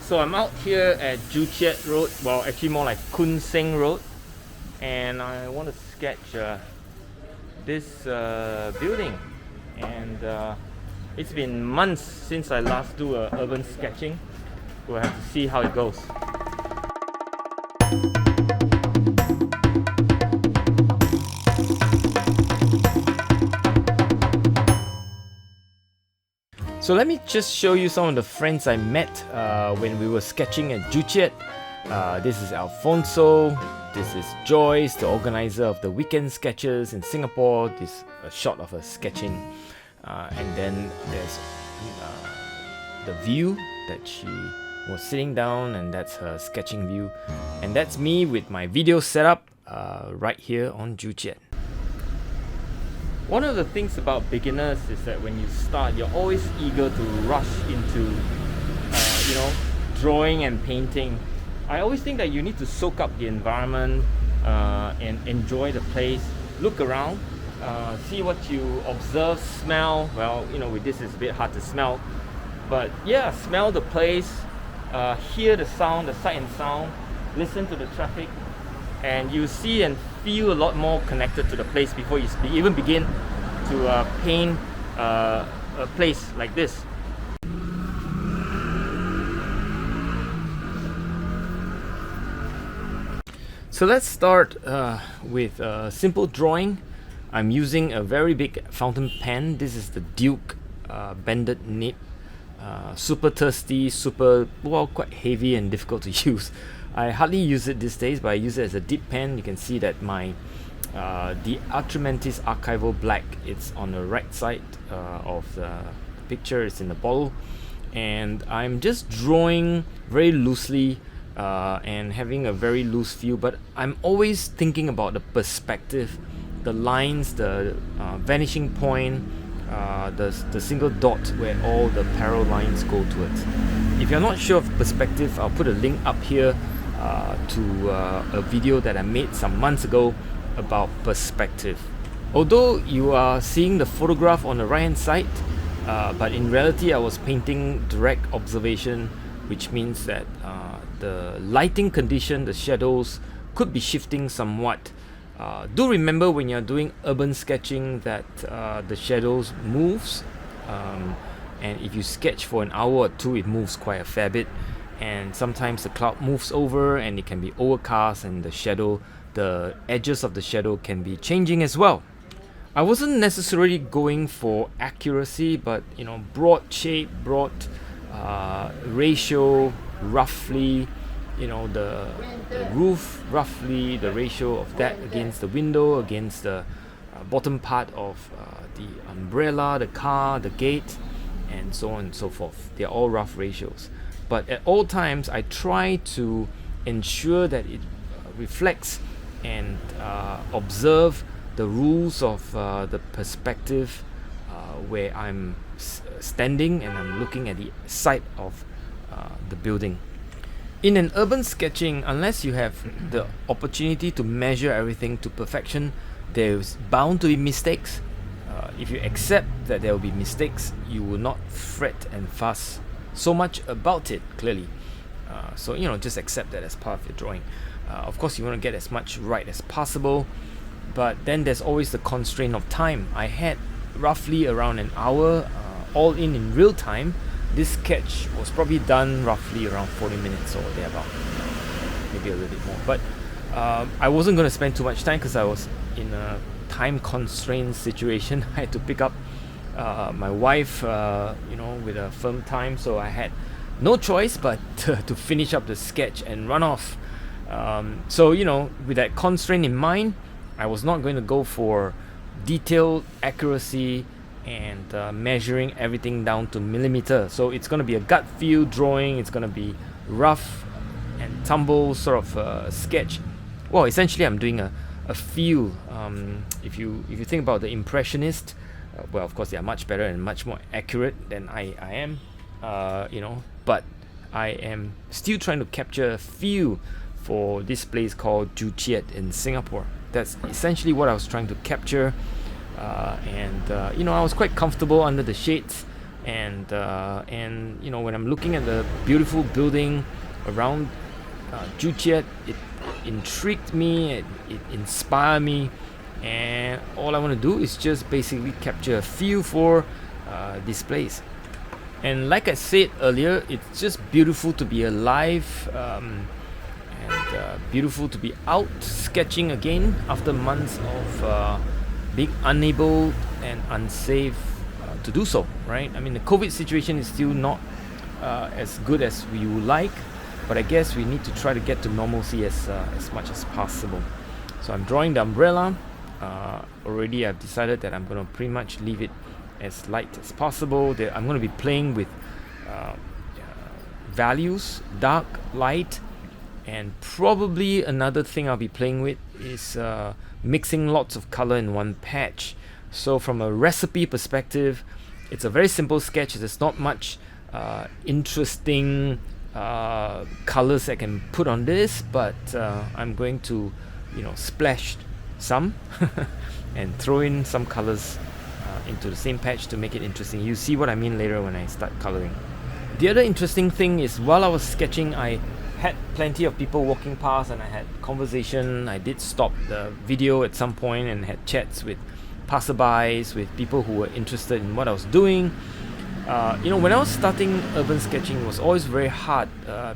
So I'm out here at Joo Chiat Road, well actually more like Kun Seng Road, and I want to sketch this building. And it's been months since I last do urban sketching. We'll have to see how it goes. So let me just show you some of the friends I met when we were sketching at Joo Chiat. This is Alfonso, this is Joyce, the organizer of the weekend sketches in Singapore. This is a shot of her sketching. And then there's the view that she was sitting down, and that's her sketching view. And that's me with my video setup right here on Joo Chiat. One of the things about beginners is that when you start, you're always eager to rush into, drawing and painting. I always think that you need to soak up the environment and enjoy the place. Look around, see what you observe, smell. Well, with this it's a bit hard to smell, but yeah, smell the place, hear the sound, the sight and sound, listen to the traffic, and you see and feel a lot more connected to the place before you even begin to paint a place like this. So let's start with a simple drawing. I'm using a very big fountain pen. This is the Duke bended nib. Super thirsty, quite heavy and difficult to use. I hardly use it these days, but I use it as a dip pen. You can see that my the Atramantis Archival Black, it's on the right side of the picture. It's in the bottle, and I'm just drawing very loosely and having a very loose feel, but I'm always thinking about the perspective, the lines, the vanishing point, the single dot where all the parallel lines go towards. If you're not sure of perspective, I'll put a link up here to a video that I made some months ago about perspective. Although you are seeing the photograph on the right hand side, but in reality I was painting direct observation, which means that the lighting condition, the shadows could be shifting somewhat. Do remember when you're doing urban sketching that the shadows moves, and if you sketch for an hour or two, it moves quite a fair bit, and sometimes the cloud moves over and it can be overcast, and the edges of the shadow can be changing as well. I wasn't necessarily going for accuracy, but broad shape, broad ratio, roughly, the roof, roughly the ratio of that against the window, against the bottom part of the umbrella, the car, the gate, and so on and so forth. They're all rough ratios, but at all times I try to ensure that it reflects and observe the rules of the perspective where I'm standing and I'm looking at the side of the building. In an urban sketching, unless you have the opportunity to measure everything to perfection, there's bound to be mistakes. If you accept that there will be mistakes, you will not fret and fuss so much about it, clearly. So just accept that as part of your drawing. Of course, you want to get as much right as possible, but then there's always the constraint of time. I had roughly around an hour, all in real time. This sketch was probably done roughly around 40 minutes or thereabout, maybe a little bit more. But I wasn't going to spend too much time because I was in a time constrained situation. I had to pick up my wife, with a firm time, so I had no choice but to finish up the sketch and run off. So with that constraint in mind, I was not going to go for detailed accuracy and measuring everything down to millimeter. So it's going to be a gut feel drawing. It's going to be rough and tumble sort of sketch. Well, essentially I'm doing a feel. If you think about the impressionist, well, of course they are much better and much more accurate than I am, but I am still trying to capture a feel for this place called Joo Chiat in Singapore. That's essentially what I was trying to capture, and I was quite comfortable under the shades. and you know, when I'm looking at the beautiful building around Joo Chiat, it intrigued me, it inspired me, and all I want to do is just basically capture a feel for this place. And like I said earlier, it's just beautiful to be alive, and beautiful to be out sketching again after months of being unable and unsafe to do so, right? I mean, the COVID situation is still not as good as we would like, but I guess we need to try to get to normalcy as much as possible. So I'm drawing the umbrella. Already I've decided that I'm going to pretty much leave it as light as possible. That I'm going to be playing with values, dark, light, and probably another thing I'll be playing with is mixing lots of color in one patch. So from a recipe perspective, it's a very simple sketch. There's not much interesting colors I can put on this, but I'm going to, you know, splash some and throw in some colors into the same patch to make it interesting. You see what I mean later when I start coloring. The other interesting thing is, while I was sketching, I had plenty of people walking past and I had conversation. I did stop the video at some point and had chats with passerbys, with people who were interested in what I was doing. You know, when I was starting urban sketching, it was always very hard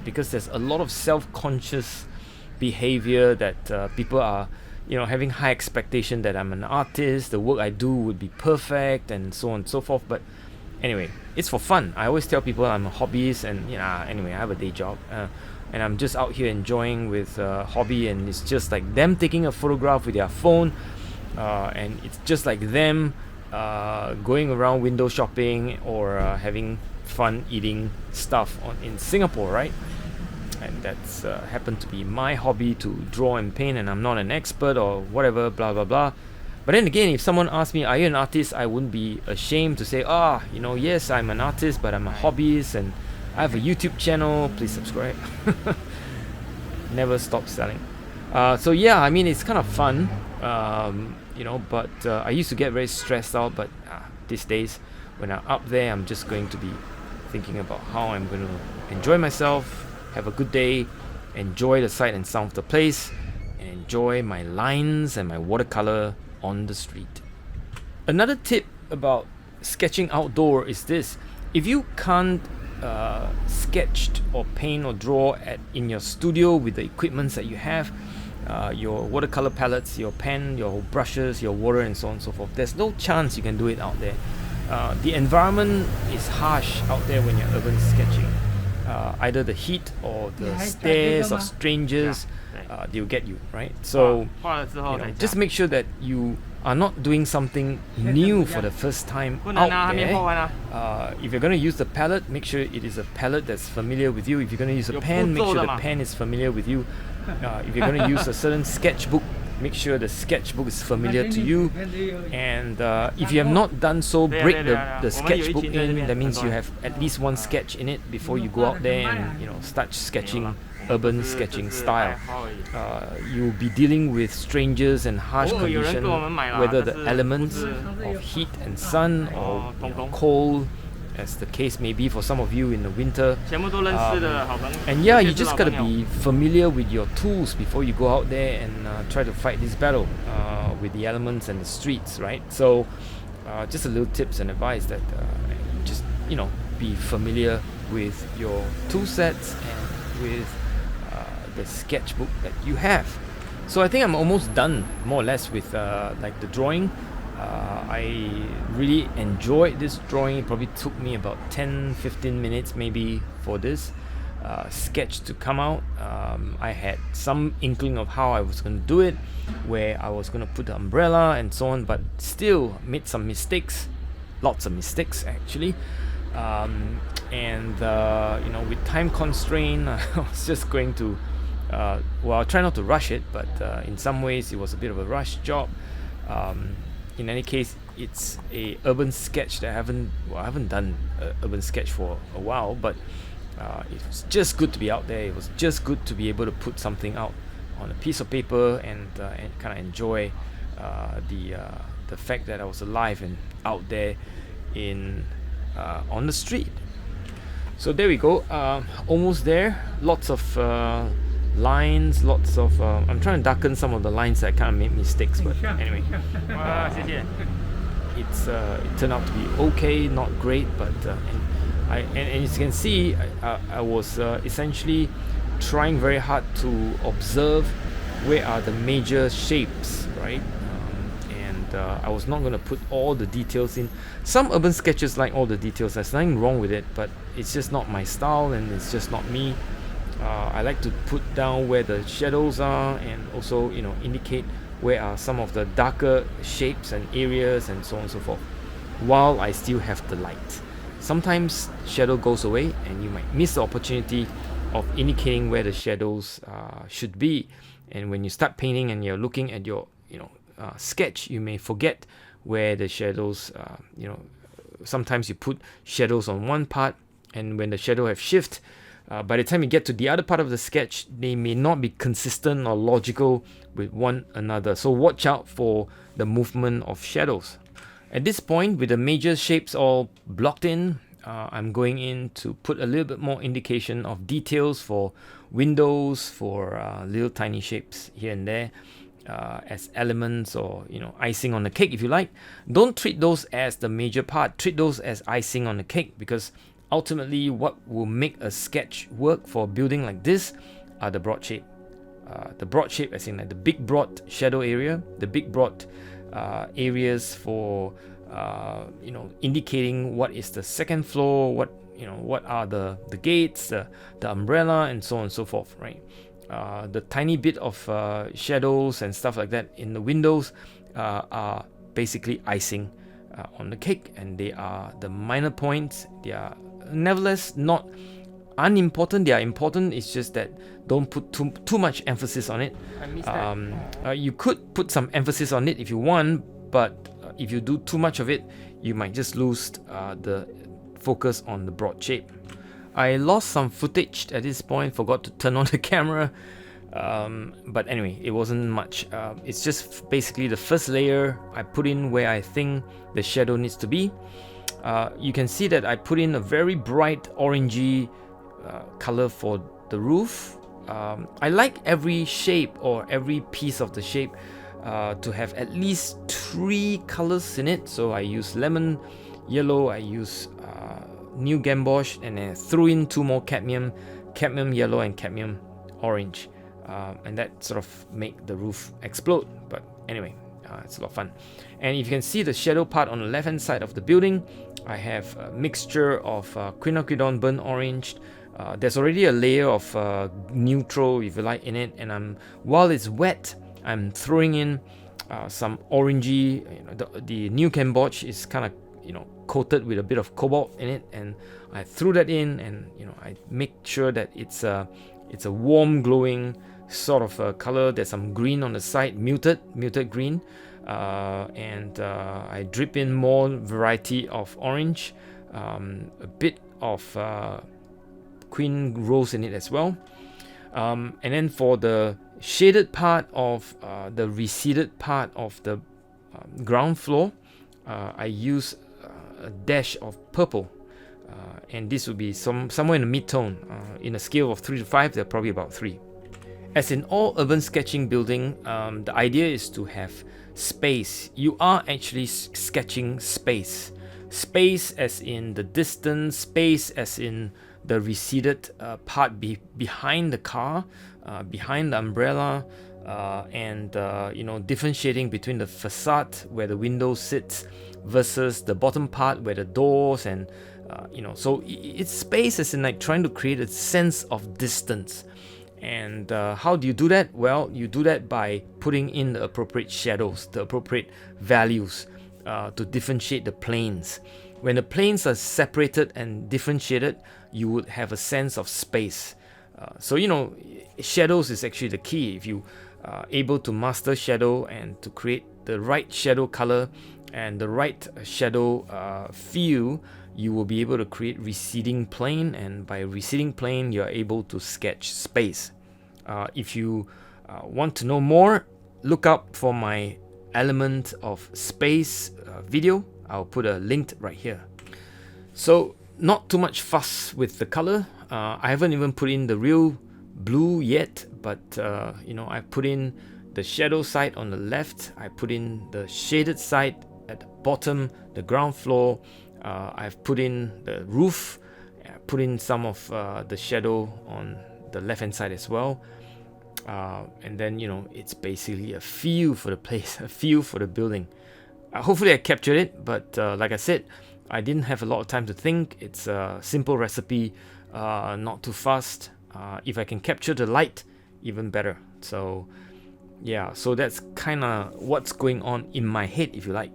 because there's a lot of self-conscious behavior that people are, you know, having high expectation that I'm an artist, the work I do would be perfect, and so on and so forth. But anyway, it's for fun. I always tell people I'm a hobbyist, and you know, anyway, I have a day job, and I'm just out here enjoying with hobby, and it's just like them taking a photograph with their phone, and it's just like them going around window shopping or having fun eating stuff in Singapore, right? And that's happened to be my hobby, to draw and paint, and I'm not an expert or whatever, blah blah blah. But then again, if someone asked me, are you an artist, I wouldn't be ashamed to say, you know, yes, I'm an artist, but I'm a hobbyist and I have a YouTube channel, please subscribe. Never stop selling. So yeah, I mean, it's kind of fun, you know, but I used to get very stressed out, but these days when I'm up there, I'm just going to be thinking about how I'm going to enjoy myself, have a good day, enjoy the sight and sound of the place, and enjoy my lines and my watercolor on the street. Another tip about sketching outdoor is this: if you can't sketch or paint or draw in your studio with the equipments that you have, your watercolor palettes, your pen, your brushes, your water, and so on and so forth, there's no chance you can do it out there. The environment is harsh out there when you're urban sketching. Either the heat or the stares of strangers, they'll get you, right? So you know, just make sure that you are not doing something new for the first time out there. If you're going to use the palette, make sure it is a palette that's familiar with you. If you're going to use a pen, make sure the pen is familiar with you. If you're going to use a certain sketchbook, make sure the sketchbook is familiar to you. And if you have not done so, break the sketchbook in. That means you have at least one sketch in it before you go out there and, you know, start sketching urban sketching style. You'll be dealing with strangers and harsh conditions, whether the elements of heat and sun or, you know, cold, as the case may be for some of you in the winter. And yeah, you just gotta be familiar with your tools before you go out there and try to fight this battle with the elements and the streets, right? So just a little tips and advice that just, you know, be familiar with your tool sets and with the sketchbook that you have. So I think I'm almost done, more or less, with like the drawing. I really enjoyed this drawing. It probably took me about 10-15 minutes maybe for this sketch to come out. I had some inkling of how I was going to do it, where I was going to put the umbrella and so on, but still made some mistakes, lots of mistakes actually. And you know, with time constraint, I was just going to well, I'll try not to rush it, but in some ways it was a bit of a rush job. In any case, it's a urban sketch that I haven't done a urban sketch for a while, but it was just good to be out there. It was just good to be able to put something out on a piece of paper and kind of enjoy the fact that I was alive and out there in on the street. So there we go, almost there. Lots of lines, lots of I'm trying to darken some of the lines that kind of made mistakes, but anyway, it turned out to be okay, not great, but and as you can see, I was essentially trying very hard to observe where are the major shapes, right? I was not going to put all the details in. Some urban sketches like all the details, there's nothing wrong with it, but it's just not my style and it's just not me. I like to put down where the shadows are and also, you know, indicate where are some of the darker shapes and areas and so on and so forth, while I still have the light. Sometimes shadow goes away and you might miss the opportunity of indicating where the shadows should be. And when you start painting and you're looking at your, you know, sketch, you may forget where the shadows, you know, sometimes you put shadows on one part, and when the shadow have shift, by the time you get to the other part of the sketch, they may not be consistent or logical with one another. So watch out for the movement of shadows. At this point, with the major shapes all blocked in, I'm going in to put a little bit more indication of details for windows, for little tiny shapes here and there, as elements, or, you know, icing on the cake if you like. Don't treat those as the major part, treat those as icing on the cake, because ultimately what will make a sketch work for a building like this are the broad shape. The broad shape as in like the big broad shadow area, the big broad areas for you know, indicating what is the second floor, what, you know, what are the gates, the umbrella, and so on and so forth, right? The tiny bit of shadows and stuff like that in the windows are basically icing on the cake, and they are the minor points. They are nevertheless not unimportant. They are important. It's just that don't put too much emphasis on it. You could put some emphasis on it if you want, but if you do too much of it, you might just lose the focus on the broad shape. I lost some footage at this point, forgot to turn on the camera, but anyway, it wasn't much. It's just basically the first layer I put in where I think the shadow needs to be. You can see that I put in a very bright orangey color for the roof. I like every shape or every piece of the shape to have at least 3 colors in it. So I use lemon yellow, I use new gamboge, and then threw in 2 more cadmium yellow and cadmium orange, and that sort of make the roof explode. But anyway, it's a lot of fun. And if you can see the shadow part on the left hand side of the building, I have a mixture of quinacridone burnt orange. There's already a layer of neutral, if you like, in it, and while it's wet, I'm throwing in some orangey. You know, the new gamboge is kind of, you know, coated with a bit of cobalt in it, and I threw that in, and, you know, I make sure that it's a warm, glowing sort of color. There's some green on the side, muted green, and I drip in more variety of orange, a bit of queen rose in it as well, and then for the shaded part of the receded part of the ground floor, I use a dash of purple, and this would be somewhere in the mid-tone. In a scale of 3 to 5, they're probably about 3. As in all urban sketching building, the idea is to have space. You are actually sketching space. Space as in the distance, space as in the receded part behind the car, behind the umbrella, and you know, differentiating between the facade where the window sits versus the bottom part where the doors, and you know, so it's space as in like trying to create a sense of distance. And how do you do that? Well, you do that by putting in the appropriate shadows, the appropriate values to differentiate the planes. When the planes are separated and differentiated, you would have a sense of space. So, you know, shadows is actually the key. If you are able to master shadow and to create the right shadow color and the right shadow feel, you will be able to create receding plane, and by receding plane, you're able to sketch space. If you want to know more, look up for my element of space video. I'll put a link right here. So not too much fuss with the color. I haven't even put in the real blue yet, but you know, I put in the shadow side on the left, I put in the shaded side at the bottom, the ground floor. I've put in the roof, put in some of the shadow on the left hand side as well. And then, you know, it's basically a feel for the place, a feel for the building. Hopefully I captured it, but like I said, I didn't have a lot of time to think. It's a simple recipe, not too fast. If I can capture the light, even better. So yeah, so that's kind of what's going on in my head, if you like.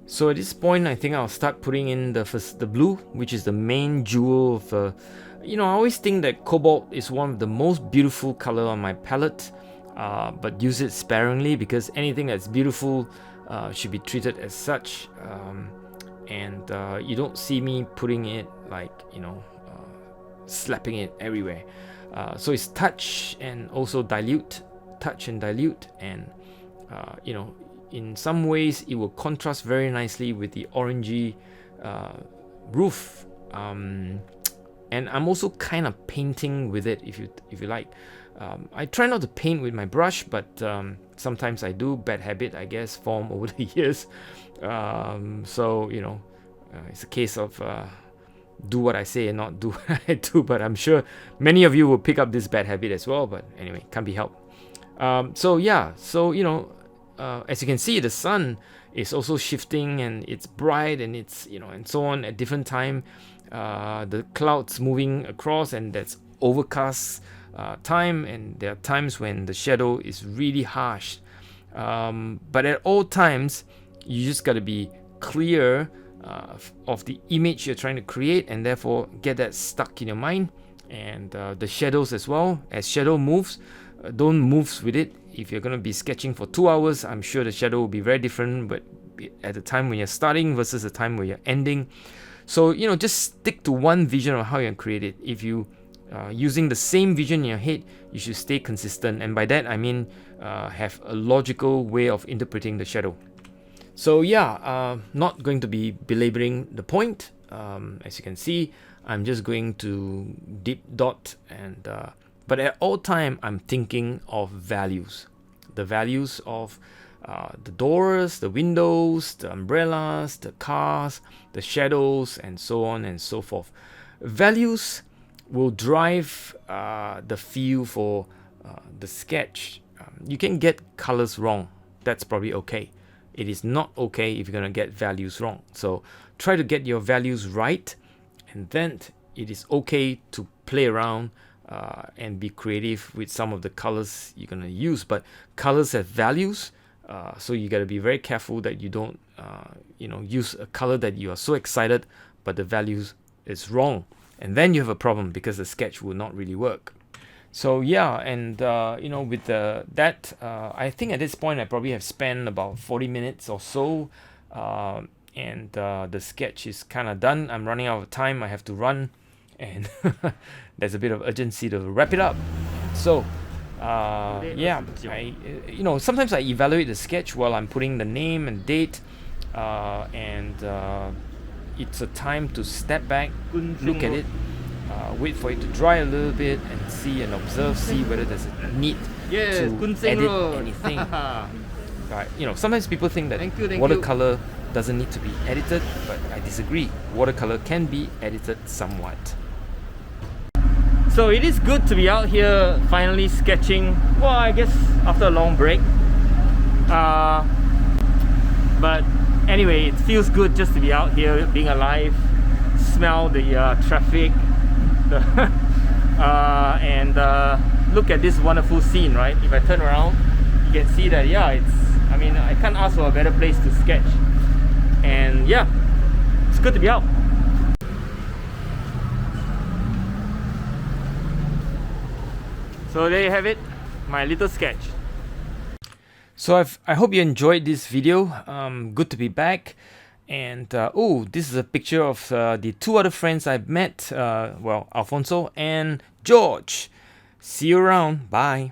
So at this point, I think I'll start putting in the blue, which is the main jewel of you know, I always think that cobalt is one of the most beautiful color on my palette, but use it sparingly, because anything that's beautiful should be treated as such. And you don't see me putting it like, you know, slapping it everywhere. So it's touch and also dilute, touch and dilute, and you know, in some ways it will contrast very nicely with the orangey roof. And I'm also kind of painting with it, if you like. I try not to paint with my brush, but sometimes I do. Bad habit, I guess, form over the years. So you know, it's a case of do what I say and not do what I do. But I'm sure many of you will pick up this bad habit as well. But anyway, can't be helped. So yeah, so you know, as you can see, the sun is also shifting, and it's bright, and it's, you know, and so on at different time. The clouds moving across, and that's overcast time, and there are times when the shadow is really harsh. But at all times, you just got to be clear of the image you're trying to create, and therefore get that stuck in your mind. And the shadows as well. As shadow moves, don't move with it. If you're going to be sketching for 2 hours, I'm sure the shadow will be very different, but at the time when you're starting versus the time where you're ending. So, you know, just stick to one vision of how you create it. If you using the same vision in your head, you should stay consistent. And by that, I mean have a logical way of interpreting the shadow. So yeah, not going to be belaboring the point. As you can see, I'm just going to deep dot, and but at all time, I'm thinking of values. The values of the doors, the windows, the umbrellas, the cars, the shadows, and so on and so forth. Values will drive the feel for the sketch. You can get colors wrong. That's probably okay. It is not okay if you're going to get values wrong. So try to get your values right, and then it is okay to play around and be creative with some of the colors you're going to use. But colors have values. So you got to be very careful that you don't, you know, use a color that you are so excited, but the values is wrong, and then you have a problem because the sketch will not really work. So yeah, and you know, with that, I think at this point I probably have spent about 40 minutes or so, and the sketch is kind of done. I'm running out of time. I have to run, and there's a bit of urgency to wrap it up. So. Yeah, you know, sometimes I evaluate the sketch while I'm putting the name and date, and it's a time to step back, look at it, wait for it to dry a little bit, and see and observe, see whether there's a need to edit anything. Right, you know, sometimes people think that watercolor doesn't need to be edited, but I disagree. Watercolor can be edited somewhat. So it is good to be out here finally sketching, well, I guess after a long break. But anyway, it feels good just to be out here, being alive, smell the traffic, and look at this wonderful scene, right? If I turn around, you can see that, yeah, I mean, I can't ask for a better place to sketch. And yeah, it's good to be out. So there you have it, my little sketch. So I hope you enjoyed this video. Good to be back. And oh, this is a picture of the two other friends I've met. Well, Alfonso and George. See you around. Bye.